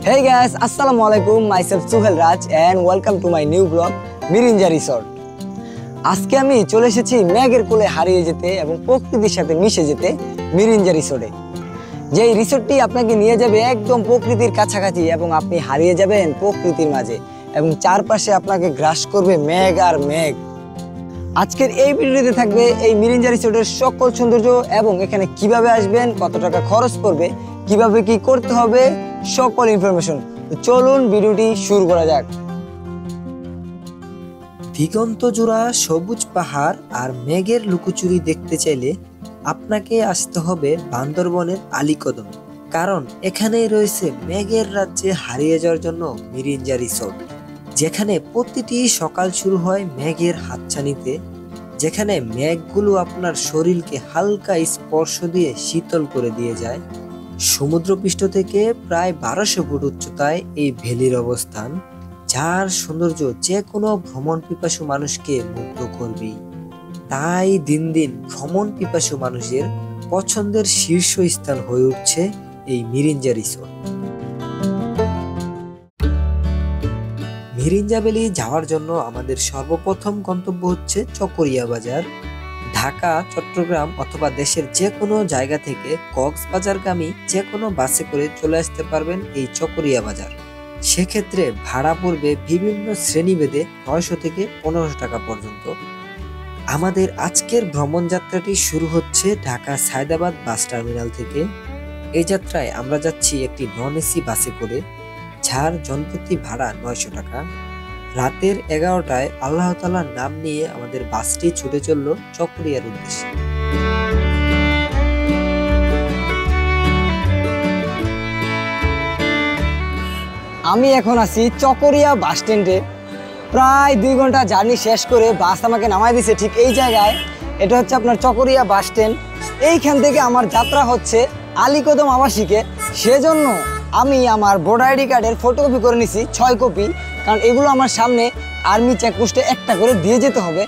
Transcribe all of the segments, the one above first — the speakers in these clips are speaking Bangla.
Hey guys, Assalamualaikum. Myself Suhel Raj and welcome to my new vlog Mirinja Resort. আজকে আমি চলে এসেছি মেঘের কোলে হারিয়ে যেতে এবং প্রকৃতির সাথে মিশে যেতে মিরিঞ্জা রিসোর্টে। যেই রিসোর্টটি আপনাকে নিয়ে যাবে একদম প্রকৃতির কাছাকাছি এবং আপনি হারিয়ে যাবেন প্রকৃতির মাঝে এবং চারপাশে আপনাকে গ্রাস করবে মেঘ আর মেঘ। আজকের এই ভিডিওতে থাকবে এই মিরিঞ্জা রিসোর্টের সকল সৌন্দর্য এবং এখানে কিভাবে আসবেন, কত টাকা খরচ করবে, কিভাবে কি করতে হবে, সকল ইনফরমেশন। চলুন ভিডিওটি শুরু করা যাক। দিগন্ত জোড়া সবুজ পাহাড় আর মেঘের লুকোচুরি দেখতে চাইলে আপনাকে আসতে হবে বান্দরবনের আলীকদম, কারণ এখানেই রয়েছে মেঘের রাজ্যে হারিয়ে যাওয়ার জন্য মিরিঞ্জা রিসোর্ট, যেখানে প্রতিটি সকাল শুরু হয় মেঘের হাতছানিতে, যেখানে মেঘগুলো আপনার শরীরকে হালকা স্পর্শ দিয়ে শীতল করে দিয়ে যায়। সমুদ্রপৃষ্ঠ থেকে প্রায় 1200 ফুট উচ্চতায় এই ভ্যালির অবস্থান, যার সৌন্দর্য যে কোনো ভ্রমণ পিপাসু মানুষকে মুগ্ধ করবে। তাই দিন দিন ভ্রমণ পিপাসু মানুষের পছন্দের শীর্ষস্থান হয়ে উঠছে এই মিরিঞ্জা রিসোর্ট। মিরিঞ্জা ভ্যালি যাওয়ার জন্য আমাদের সর্বপ্রথম গন্তব্য হচ্ছে চকরিয়া বাজার। ঢাকা, চট্টগ্রাম অথবা দেশের যে কোনো জায়গা থেকে কক্সবাজারগামী যে কোনো বাসে করে চলে আসতে পারবেন এই চকরিয়া বাজার। সেক্ষেত্রে ভাড়া পড়বে বিভিন্ন শ্রেণীভেদে 900 থেকে 1500 টাকা পর্যন্ত। আমাদের আজকের ভ্রমণ যাত্রাটি শুরু হচ্ছে ঢাকা সায়দাবাদ বাস টার্মিনাল থেকে। এই যাত্রায় আমরা যাচ্ছি একটি নন এসি বাসে করে, যার জনপ্রতি ভাড়া 900 টাকা। রাতের 11টায় আল্লাহ তাআলার নাম নিয়ে আমাদের বাসটি ছুটে চলল চকরিয়ার উদ্দেশ্যে। আমি এখন আছি চকরিয়া বাস স্ট্যান্ডে। প্রায় 2 ঘন্টা জার্নি শেষ করে বাস আমাকে নামাই দিয়েছে ঠিক এই জায়গায়। এটা হচ্ছে আপনার চকরিয়া বাস স্ট্যান্ড। এইখান থেকে আমার যাত্রা হচ্ছে আলীকদম আবাসিকে। সেজন্য আমি আমার ভোটার আইডি কার্ডের ফটোকপি করে নিছি 6 কপি, কারণ এগুলো আমার সামনে আর্মি চেকপোস্টে একটা করে দিয়ে যেতে হবে।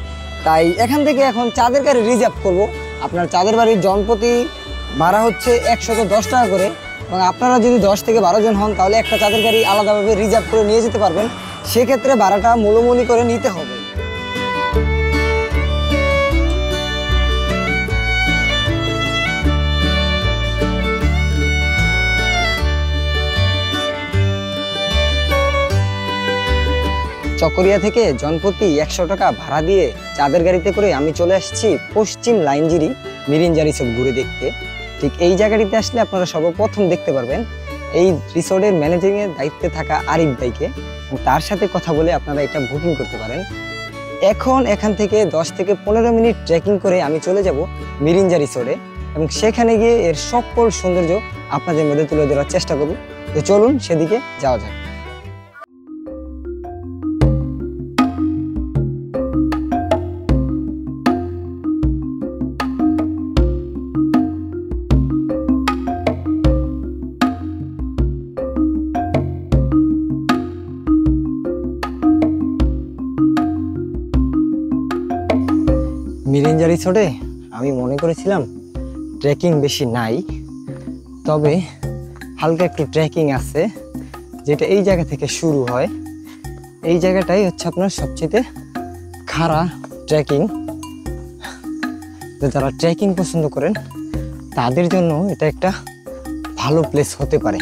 তাই এখান থেকে এখন চাঁদের গাড়ি রিজার্ভ করব। আপনার চাঁদের বাড়ির জনপ্রতি ভাড়া হচ্ছে 110 টাকা করে, এবং আপনারা যদি 10 থেকে 12 জন হন তাহলে একটা চাঁদের গাড়ি আলাদাভাবে রিজার্ভ করে নিয়ে যেতে পারবেন। সেক্ষেত্রে ভাড়াটা মূলমূলি করে নিতে হবে। চকরিয়া থেকে জনপ্রতি 100 টাকা ভাড়া দিয়ে চাঁদের গাড়িতে করে আমি চলে আসছি পশ্চিম লাইনজিরি মিরিঞ্জা রিসোর্ট ঘুরে দেখতে। ঠিক এই জায়গাটিতে আসলে আপনারা সর্বপ্রথম দেখতে পারবেন এই রিসোর্টের ম্যানেজিংয়ের দায়িত্বে থাকা আরিফ ভাইকে, তার সাথে কথা বলে আপনারা এটা বুকিং করতে পারেন। এখন এখান থেকে 10 থেকে 15 মিনিট ট্রেকিং করে আমি চলে যাব মিরিঞ্জা রিসোর্টে এবং সেখানে গিয়ে এর সকল সৌন্দর্য আপনাদের মধ্যে তুলে ধরার চেষ্টা করব। তো চলুন সেদিকে যাওয়া যাক। মিরিঞ্জা রিসোর্টে আমি মনে করেছিলাম ট্রেকিং বেশি নাই, তবে হালকা একটু ট্রেকিং আছে, যেটা এই জায়গা থেকে শুরু হয়। এই জায়গাটাই হচ্ছে আপনার সবচেয়ে খাড়া ট্রেকিং। যারা ট্রেকিং পছন্দ করেন তাদের জন্য এটা একটা ভালো প্লেস হতে পারে।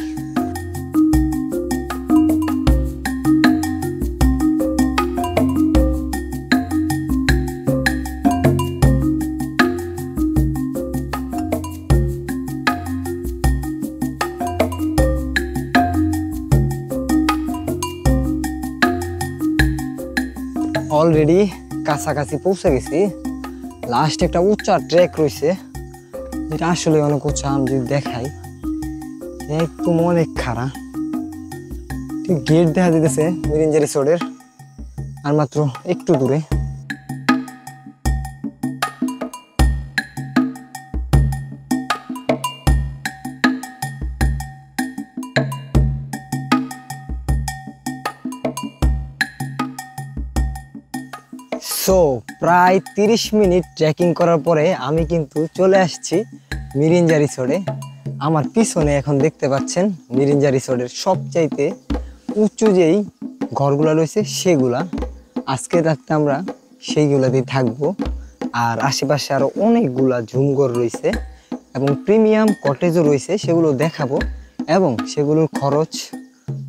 অলরেডি কাছাকাছি পৌঁছে গেছি। লাস্ট একটা উঁচা ট্রেক রয়েছে, যেটা আসলে অনেক উঁচা। আমি যদি দেখাই, একদম অনেক খাড়া। ঠিক গেট দেখা যেতেছে মিরিঞ্জা রিসোর্টের, আর মাত্র একটু দূরে। সো প্রায় 30 মিনিট ট্রেকিং করার পরে আমি কিন্তু চলে আসছি মিরিঞ্জা রিসোর্টে। আমার পিছনে এখন দেখতে পাচ্ছেন মিরিঞ্জা রিসোর্টের সবচাইতে উঁচু যেই ঘরগুলা রয়েছে সেগুলা। আজকে রাতে আমরা সেইগুলাতেই থাকবো। আর আশেপাশে আরো অনেকগুলা ঝুমঘর রয়েছে এবং প্রিমিয়াম কটেজও রয়েছে, সেগুলো দেখাবো এবং সেগুলোর খরচ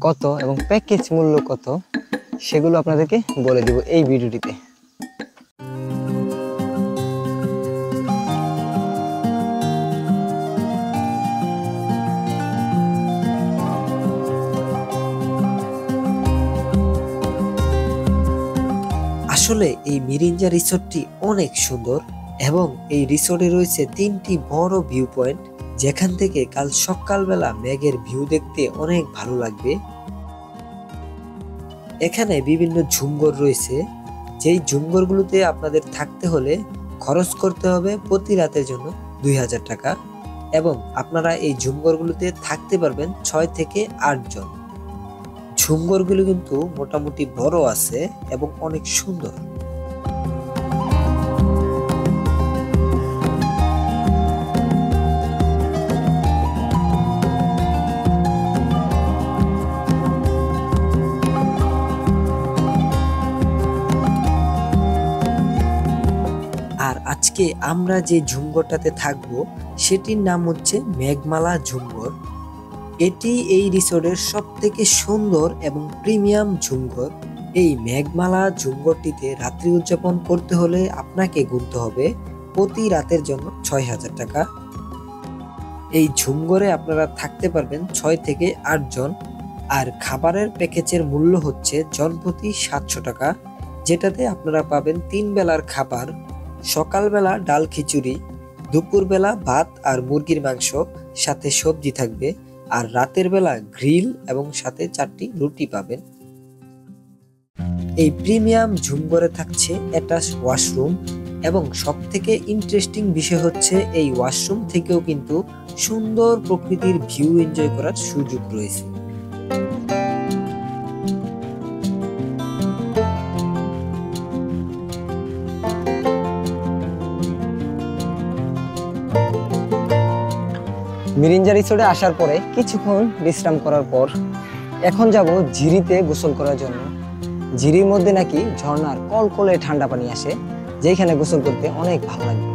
কত এবং প্যাকেজ মূল্য কত সেগুলো আপনাদেরকে বলে দিব এই ভিডিওটিতে। আসলে এই মিরিঞ্জা রিসোর্টটি অনেক সুন্দর এবং এই রিসোর্টে রয়েছে 3টি বড় ভিউ পয়েন্ট, যেখান থেকে কাল সকালবেলা মেঘের ভিউ দেখতে অনেক ভালো লাগবে। এখানে বিভিন্ন ঝুমঘর রয়েছে, যেই ঝুমঘরগুলোতে আপনাদের থাকতে হলে খরচ করতে হবে প্রতি রাতের জন্য 2000 টাকা এবং আপনারা এই ঝুমঘরগুলোতে থাকতে পারবেন 6 থেকে 8 জন। ঝুমঘরগুলো কিন্তু মোটামুটি বড় আছে এবং অনেক সুন্দর। আর আজকে আমরা যে ঝুমঘরটাতে থাকবো সেটির নাম হচ্ছে মেঘমালা ঝুমঘর। এটি এই রিসোর্টের সব থেকে সুন্দর এবং প্রিমিয়াম ঝুমঘর। এই মেঘমালা ঝুমঘরটিতে রাত্রি উদযাপন করতে হলে আপনাকে গুনতে হবে প্রতি রাতের জন্য 6000 টাকা। এই ঝুমঘরে আপনারা থাকতে পারবেন 6 থেকে 8 জন। আর খাবারের প্যাকেজের মূল্য হচ্ছে জনপ্রতি 700 টাকা, যেটাতে আপনারা পাবেন 3 বেলার খাবার, সকালবেলা ডাল খিচুড়ি, দুপুরবেলা ভাত আর মুরগির মাংস, সাথে সবজি থাকবে, আর রাতের বেলা গ্রিল এবং সাথে 4টি রুটি পাবেন। এই প্রিমিয়াম ঝুমঘরে থাকছে অ্যাটাচ ওয়াশরুম এবং সবথেকে ইন্টারেস্টিং বিষয় হচ্ছে এই ওয়াশরুম থেকেও কিন্তু সুন্দর প্রকৃতির ভিউ এনজয় করার সুযোগ রয়েছে। মিরিঞ্জা রিসোর্টে আসার পরে কিছুক্ষণ বিশ্রাম করার পর এখন যাব ঝিরিতে গোসল করার জন্য। ঝিরির মধ্যে নাকি ঝর্ণার কলকলে ঠান্ডা পানি আসে, যেখানে গোসল করতে অনেক ভালো লাগবে।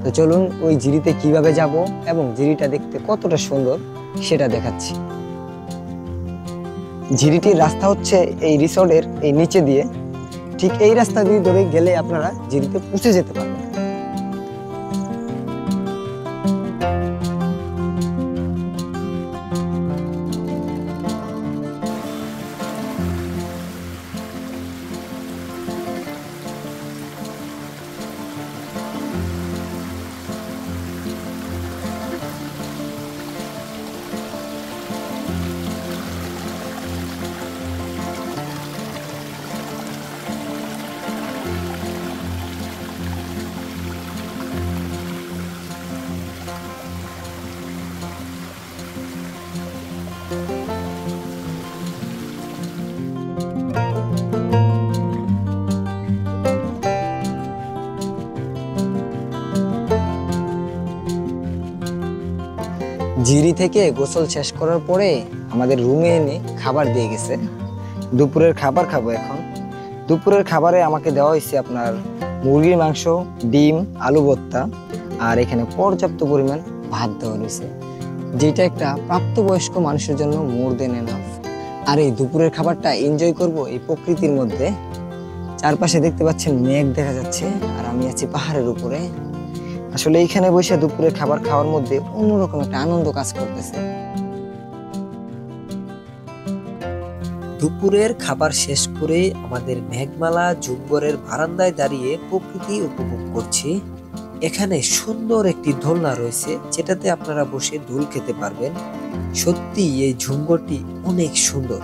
তো চলুন ওই ঝিরিতে কিভাবে যাব এবং ঝিরিটা দেখতে কতটা সুন্দর সেটা দেখাচ্ছি। ঝিরিটির রাস্তা হচ্ছে এই রিসোর্টের এই নিচে দিয়ে, ঠিক এই রাস্তা দিয়ে ধরে গেলে আপনারা ঝিরিতে পৌঁছে যেতে পারবেন। ঝিরি থেকে গোসল শেষ করার পরে আমাদের রুমে এনে খাবার দিয়ে গেছে। দুপুরের খাবার খাবো এখন। দুপুরের খাবারে আমাকে দেওয়া হয়েছে আপনার মুরগির মাংস, ডিম, আলু ভর্তা, আর এখানে পর্যাপ্ত পরিমাণ ভাত দেওয়া রয়েছে, যেটা একটা প্রাপ্তবয়স্ক মানুষের জন্য মোর দেন এনাফ। আর এই দুপুরের খাবারটা এনজয় করব এই প্রকৃতির মধ্যে। চারপাশে দেখতে পাচ্ছেন মেঘ দেখা যাচ্ছে আর আমি আছি পাহাড়ের উপরে। আসলে এইখানে বসে দুপুরের খাবার খাওয়ার মধ্যে অন্যরকম একটা আনন্দ কাজ করতেছে। দুপুরের খাবার শেষ করে আমাদের মেঘমালা ঝুমঘরের বারান্দায় দাঁড়িয়ে প্রকৃতি উপভোগ করছি। এখানে সুন্দর একটি দোলনা রয়েছে, যেটাতে আপনারা বসে দোল খেতে পারবেন। সত্যি এই ঝুমঘরটি অনেক সুন্দর।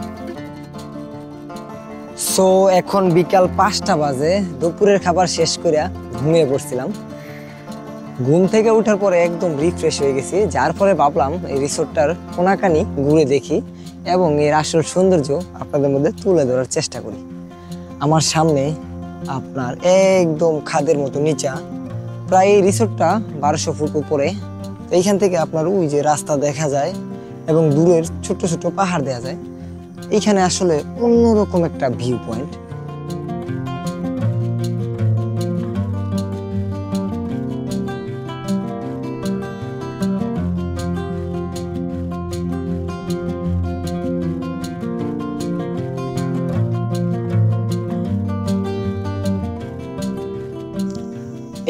সো এখন বিকাল 5টা বাজে। দুপুরের খাবার শেষ করে ঘুমিয়ে পড়ছিলাম। ঘুম থেকে ওঠার পরে একদম রিফ্রেশ হয়ে গেছি, যার ফলে ভাবলাম এই রিসোর্টটার কোনাকানি ঘুরে দেখি এবং এর আসল সৌন্দর্য আপনাদের মধ্যে তুলে ধরার চেষ্টা করি। আমার সামনে আপনার একদম খাদের মতো নিচা, প্রায় এই রিসোর্টটা 1200 ফুট উপরে তো এইখান থেকে আপনার ওই যে রাস্তা দেখা যায় এবং দূরের ছোট ছোট পাহাড় দেখা যায়। এইখানে আসলে অন্যরকম একটা ভিউ পয়েন্ট।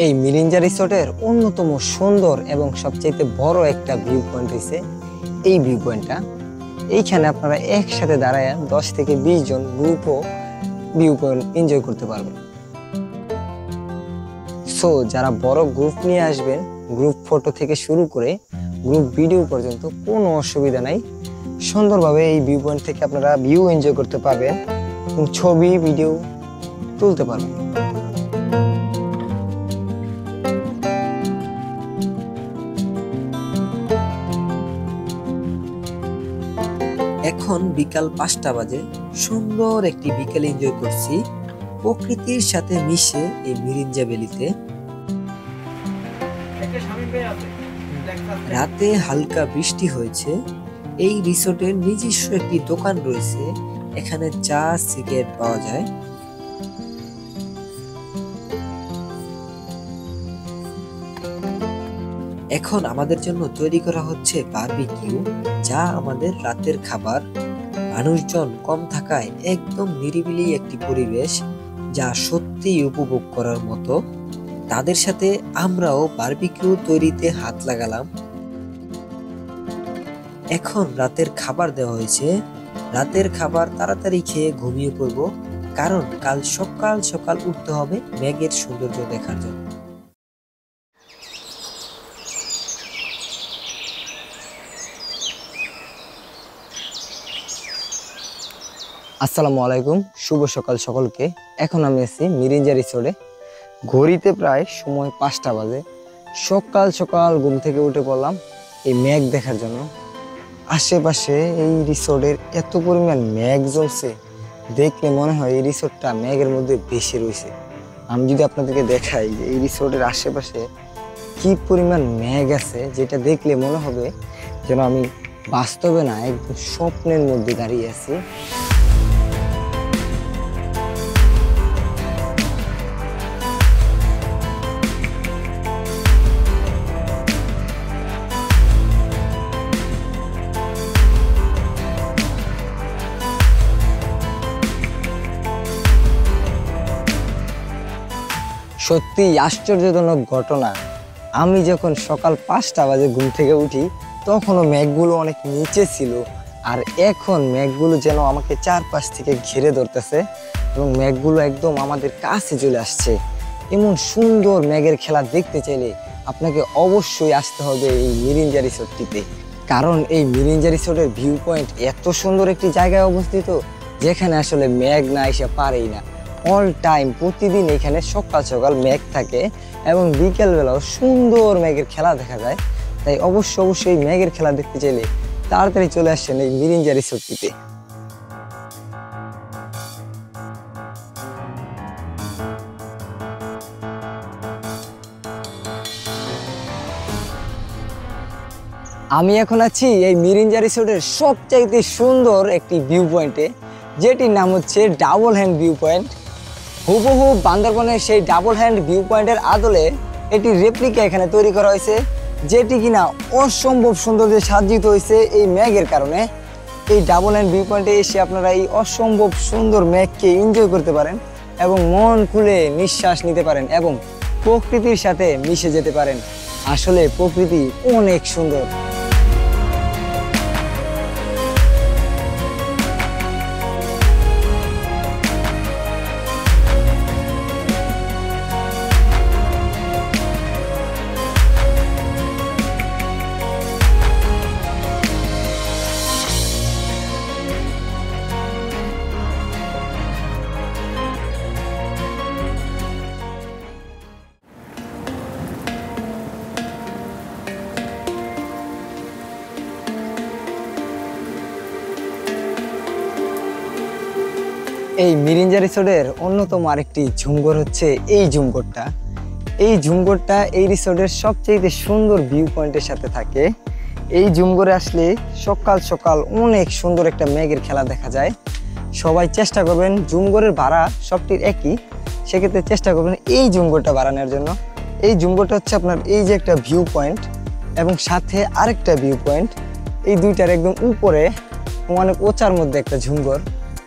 এই মিরিঞ্জা রিসোর্টের অন্যতম সুন্দর এবং সবচেয়ে বড় একটা ভিউ পয়েন্ট হয়েছে এই ভিউ পয়েন্টটা। এইখানে আপনারা একসাথে দাঁড়ায় 10 থেকে 20 জন গ্রুপও ভিউ পয়েন্ট এনজয় করতে পারবেন। সো যারা বড় গ্রুপ নিয়ে আসবেন, গ্রুপ ফটো থেকে শুরু করে গ্রুপ ভিডিও পর্যন্ত কোনো অসুবিধা নাই। সুন্দরভাবে এই ভিউ পয়েন্ট থেকে আপনারা ভিউ এনজয় করতে পারবেন এবং ছবি ভিডিও তুলতে পারবেন। এখন বিকাল 5টা বাজে। সুন্দর একটি বিকেল এনজয় করছি প্রকৃতির সাথে মিশে এই মিরিঞ্জা ভ্যালিতে। রাতে হালকা বৃষ্টি হয়েছে। এই রিসোর্টের নিজস্ব একটি দোকান রয়েছে, এখানে চা সিগারেট পাওয়া যায়। এখন আমাদের জন্য তৈরি করা হচ্ছে বারবিকিউ, যা আমাদের রাতের খাবার। মানুষজন কম থাকায় একদম নিরিবিলি একটি পরিবেশ, যা সত্যিই উপভোগ করার মতো। তাদের সাথে আমরাও বারবিকিউ তৈরিতে হাত লাগালাম। এখন রাতের খাবার দেওয়া হয়েছে। রাতের খাবার তাড়াতাড়ি খেয়ে ঘুমিয়ে পড়ব, কারণ কাল সকাল সকাল উঠতে হবে মেঘের সৌন্দর্য দেখার জন্য। আসসালামু আলাইকুম, শুভ সকাল সকলকে। এখন আমি আছি মিরিঞ্জা রিসোর্টে। ঘড়িতে প্রায় সময় 5টা বাজে। সকাল সকাল ঘুম থেকে উঠে পড়লাম এই মেঘ দেখার জন্য। আশেপাশে এই রিসোর্টের এত পরিমাণ মেঘ জ্বলছে, দেখলে মনে হয় এই রিসোর্টটা মেঘের মধ্যে ভেসে রয়েছে। আমি যদি আপনাদেরকে দেখাই যে এই রিসোর্টের আশেপাশে কি পরিমাণ মেঘ আছে, যেটা দেখলে মনে হবে যেন আমি বাস্তবে না, একদম স্বপ্নের মধ্যে দাঁড়িয়ে আছি। সত্যি আশ্চর্যজনক ঘটনা, আমি যখন সকাল 5টা বাজে ঘুম থেকে উঠি তখনও মেঘগুলো অনেক নিচে ছিল, আর এখন মেঘগুলো যেন আমাকে চারপাশ থেকে ঘিরে ধরতেছে এবং মেঘগুলো একদম আমাদের কাছে চলে আসছে। এমন সুন্দর মেঘের খেলা দেখতে চাইলে আপনাকে অবশ্যই আসতে হবে এই মিরিঞ্জা রিসোর্টটিতে, কারণ এই মিরিঞ্জা রিসোর্টের ভিউ পয়েন্ট এত সুন্দর একটি জায়গায় অবস্থিত, যেখানে আসলে মেঘ না এসে পারেই না। অল টাইম প্রতিদিন এখানে সকাল সকাল মেঘ থাকে এবং বিকেলবেলাও সুন্দর মেঘের খেলা দেখা যায়। তাই অবশ্যই মেঘের খেলা দেখতে চাইলে তাড়াতাড়ি চলে আসছেন এই মিরিঞ্জা রিসোর্টটিতে। আমি এখন আছি এই মিরিঞ্জা রিসোর্টের সবচাইতে সুন্দর একটি ভিউ পয়েন্টে, যেটির নাম হচ্ছে ডাবল হ্যান্ড ভিউ পয়েন্ট। হুবহু বান্দরবনের সেই ডাবল হ্যান্ড ভিউ পয়েন্টের আদলে এটি রেপ্লিকা এখানে তৈরি করা হয়েছে, যেটি কিনা অসম্ভব সৌন্দর্যে সাজ্জিত হয়েছে এই মেঘের কারণে। এই ডাবল হ্যান্ড ভিউ পয়েন্টে এসে আপনারা এই অসম্ভব সুন্দর মেঘকে এনজয় করতে পারেন এবং মন খুলে নিঃশ্বাস নিতে পারেন এবং প্রকৃতির সাথে মিশে যেতে পারেন। আসলে প্রকৃতি অনেক সুন্দর। এই মিরিঞ্জা রিসোর্টের অন্যতম আরেকটি ঝুমঘর হচ্ছে এই ঝুমঘরটা। এই ঝুমঘরটা এই রিসোর্টের সবচেয়ে সুন্দর ভিউ পয়েন্টের সাথে থাকে। এই ঝুমঘরে আসলে সকাল সকাল অনেক সুন্দর একটা মেঘের খেলা দেখা যায়। সবাই চেষ্টা করবেন, ঝুমঘরের ভাড়া সবটির একই, সেক্ষেত্রে চেষ্টা করবেন এই ঝুমঘরটা বাড়ানোর জন্য। এই ঝুমঘরটা হচ্ছে আপনার এই যে একটা ভিউ পয়েন্ট এবং সাথে আরেকটা ভিউ পয়েন্ট, এই দুইটার একদম উপরে অনেক উঁচার মধ্যে একটা ঝুমঘর,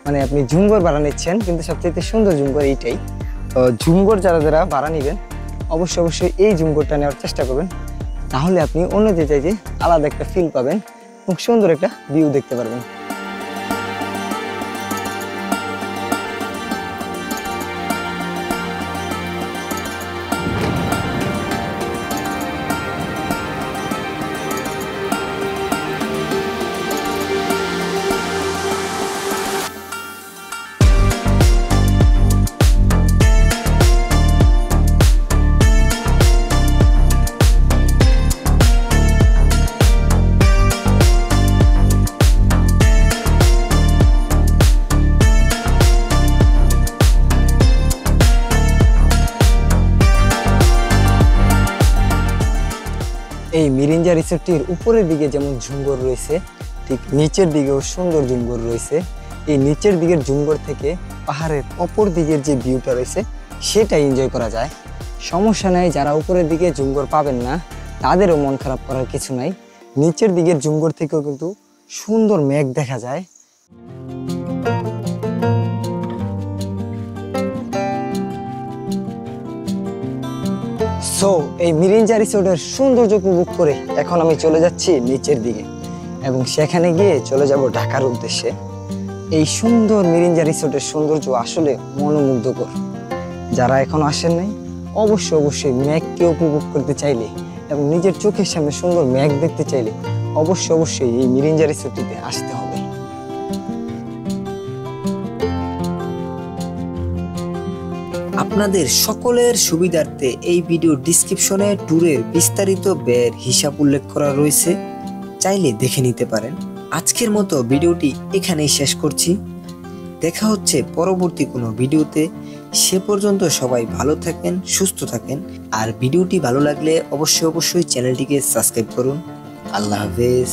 মানে আপনি ঝুমঘর ভাড়া নিচ্ছেন, কিন্তু সবচেয়ে সুন্দর ঝুমঘর এইটাই। তো ঝুমঘর যারা যারা ভাড়া নেবেন অবশ্যই এই ঝুমঘরটা নেওয়ার চেষ্টা করবেন, তাহলে আপনি অন্য যে জায়গায় আলাদা একটা ফিল পাবেন এবং সুন্দর একটা ভিউ দেখতে পারবেন। এই মিরিঞ্জা রিসোর্টটির উপরের দিকে যেমন ঝুমঘর রয়েছে, ঠিক নিচের দিকেও সুন্দর ঝুমঘর রয়েছে। এই নিচের দিকের ঝুমঘর থেকে পাহাড়ের অপর দিকের যে ভিউটা রয়েছে সেটা এনজয় করা যায়। সমস্যা নাই, যারা উপরের দিকে ঝুমঘর পাবেন না তাদেরও মন খারাপ করার কিছু নাই। নিচের দিকের ঝুমঘর থেকেও কিন্তু সুন্দর মেঘ দেখা যায়। সো এই মিরিঞ্জা রিসোর্টের সৌন্দর্য উপভোগ করে এখন আমি চলে যাচ্ছি নিচের দিকে এবং সেখানে গিয়ে চলে যাব ঢাকার উদ্দেশ্যে। এই সুন্দর মিরিঞ্জা রিসোর্টের সৌন্দর্য আসলে মনোমুগ্ধকর। যারা এখনো আসেন নাই অবশ্যই মেঘকে উপভোগ করতে চাইলে এবং নিজের চোখের সামনে সুন্দর মেঘ দেখতে চাইলে অবশ্যই এই মিরিঞ্জা রিসোর্টটিতে আসতে হবে। আপনাদের সকলের সুবিধার্থে এই ভিডিও ডিসক্রিপশনে ট্যুরের বিস্তারিত ব্যয়ের হিসাব উল্লেখ করা রয়েছে, চাইলে দেখে নিতে পারেন। আজকের মতো ভিডিওটি এখানেই শেষ করছি। দেখা হচ্ছে পরবর্তী কোনো ভিডিওতে। সে পর্যন্ত সবাই ভালো থাকেন, সুস্থ থাকেন। আর ভিডিওটি ভালো লাগলে অবশ্যই চ্যানেলটিকে সাবস্ক্রাইব করুন। আল্লাহ হাফেজ।